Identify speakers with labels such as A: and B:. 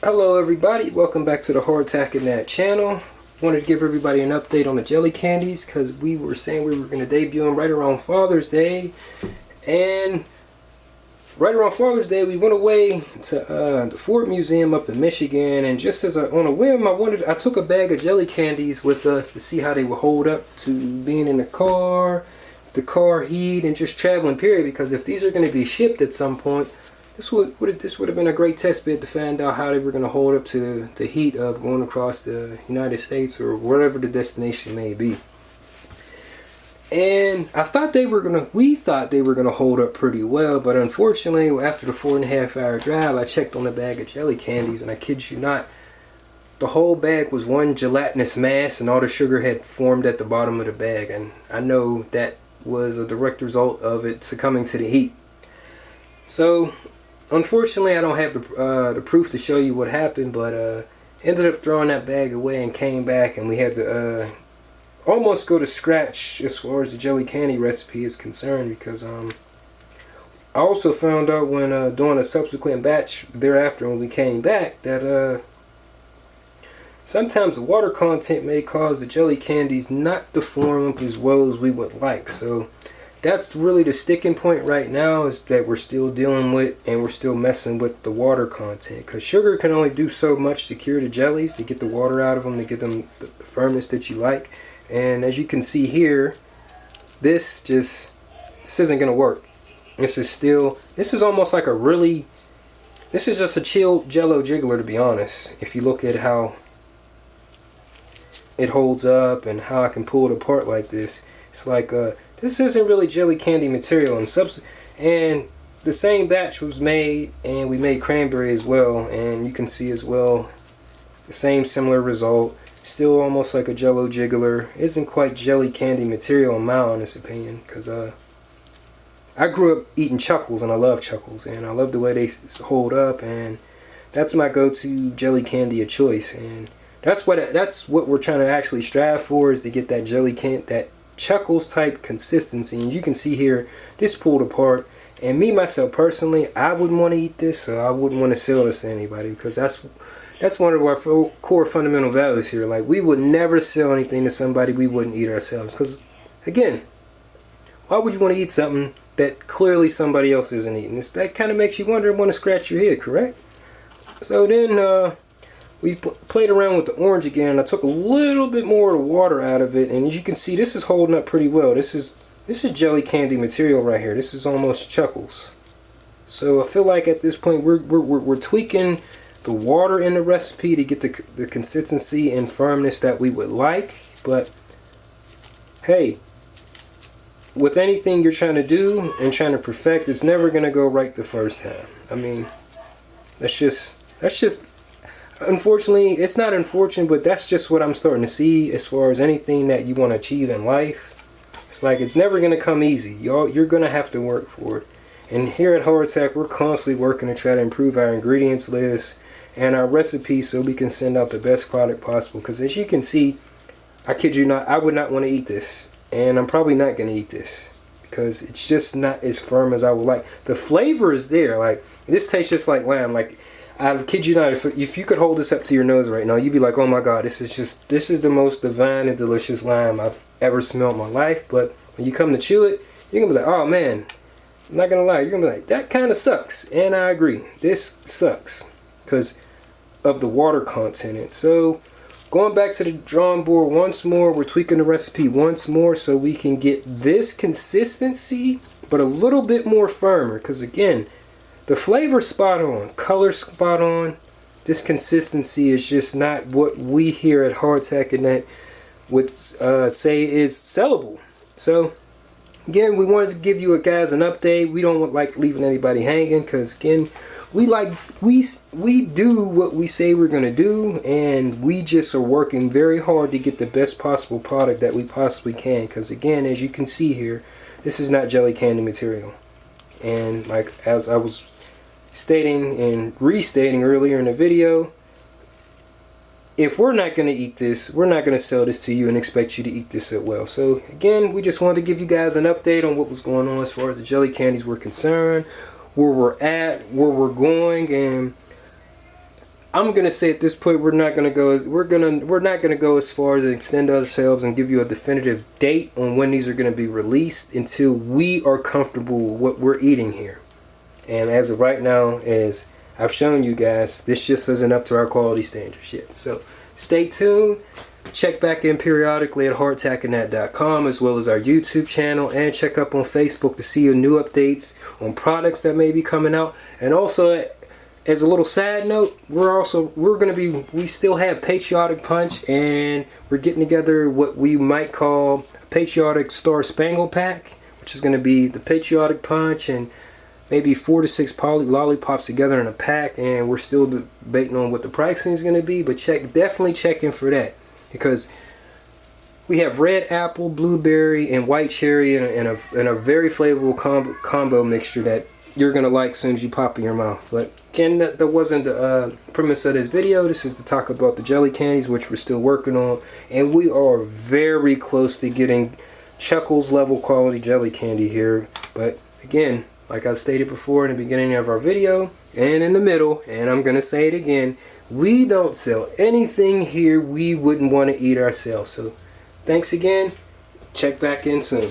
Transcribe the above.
A: Hello everybody, welcome back to the Hardtack in That channel. Wanted to give everybody an update on the jelly candies because we were saying we were going to debut them right around Father's Day. And right around Father's Day we went away to the Ford Museum up in Michigan, and just as on a whim I took a bag of jelly candies with us to see how they would hold up to being in the car heat, and just traveling period, because if these are going to be shipped at some point, this would have been a great test bed to find out how they were going to hold up to the heat of going across the United States or wherever the destination may be. And we thought they were gonna hold up pretty well, but unfortunately, after the 4.5 hour drive, I checked on the bag of jelly candies, and I kid you not, the whole bag was one gelatinous mass, and all the sugar had formed at the bottom of the bag. And I know that was a direct result of it succumbing to the heat. So unfortunately, I don't have the proof to show you what happened, but ended up throwing that bag away and came back, and we had to almost go to scratch as far as the jelly candy recipe is concerned, because I also found out when doing a subsequent batch thereafter when we came back that sometimes the water content may cause the jelly candies not to form up as well as we would like. So that's really the sticking point right now, is that we're still dealing with, and we're still messing with the water content, because sugar can only do so much to cure the jellies, to get the water out of them, to get them the firmness that you like. And as you can see here, this isn't gonna work. This is almost like this is just a chilled Jello jiggler, to be honest. If you look at how it holds up and how I can pull it apart like this, it's like this isn't really jelly candy material. And the same batch was made, and we made cranberry as well, and you can see as well the same similar result. Still almost like a Jello jiggler. Isn't quite jelly candy material in my honest opinion, because I grew up eating Chuckles, and I love Chuckles, and I love the way they hold up, and that's my go-to jelly candy of choice. And that's what we're trying to actually strive for, is to get that that Chuckles type consistency. And you can see here, this pulled apart. And me myself personally, I wouldn't want to eat this, so I wouldn't want to sell this to anybody, because that's one of our core fundamental values here. Like, we would never sell anything to somebody we wouldn't eat ourselves. Because again, why would you want to eat something that clearly somebody else isn't eating? That kind of makes you wonder and want to scratch your head, correct? So then we played around with the orange again. I took a little bit more of the water out of it, and as you can see, this is holding up pretty well. This is jelly candy material right here. This is almost Chuckles. So I feel like at this point we're tweaking the water in the recipe to get the consistency and firmness that we would like. But hey, with anything you're trying to do and trying to perfect, it's never gonna go right the first time. I mean, that's just unfortunately, it's not unfortunate, but that's just what I'm starting to see as far as anything that you want to achieve in life. It's like, it's never going to come easy. You're going to have to work for it. And here at Hardtack, we're constantly working to try to improve our ingredients list and our recipes so we can send out the best product possible. Because as you can see, I kid you not, I would not want to eat this. And I'm probably not going to eat this, because it's just not as firm as I would like. The flavor is there. Like, this tastes just like lamb. Like, I kid you not, if you could hold this up to your nose right now, you'd be like, oh my god, this is the most divine and delicious lime I've ever smelled in my life. But when you come to chew it, you're gonna be like, oh man, I'm not gonna lie, you're gonna be like, that kind of sucks. And I agree, this sucks because of the water content in it. So going back to the drawing board once more, we're tweaking the recipe once more so we can get this consistency but a little bit more firmer, because again, the flavor spot on, color spot on. This consistency is just not what we here at Hardtack and That would say is sellable. So again, we wanted to give you guys an update. We don't like leaving anybody hanging, because again, we do what we say we're gonna do, and we just are working very hard to get the best possible product that we possibly can. Because again, as you can see here, this is not jelly candy material. And like, as I was stating and restating earlier in the video, if we're not going to eat this, we're not going to sell this to you and expect you to eat this as well. So again, we just wanted to give you guys an update on what was going on as far as the jelly candies were concerned, where we're at, where we're going, and I'm gonna say at this point we're not gonna go as far as extend ourselves and give you a definitive date on when these are gonna be released until we are comfortable with what we're eating here. And as of right now, as I've shown you guys, this just isn't up to our quality standards yet. So stay tuned. Check back in periodically at hardtackinat.com, as well as our YouTube channel, and check up on Facebook to see your new updates on products that may be coming out. And also, as a little side note, we still have Patriotic Punch, and we're getting together what we might call a Patriotic Star Spangled Pack, which is going to be the Patriotic Punch and maybe 4 to 6 lollipops together in a pack. And we're still debating on what the pricing is going to be, but definitely check in for that, because we have red apple, blueberry, and white cherry in a very flavorful combo mixture that you're going to like as soon as you pop in your mouth. But again, that wasn't the premise of this video. This is to talk about the jelly candies, which we're still working on. And we are very close to getting Chuckles level quality jelly candy here. But again, like I stated before in the beginning of our video and in the middle, and I'm going to say it again, we don't sell anything here we wouldn't want to eat ourselves. So thanks again. Check back in soon.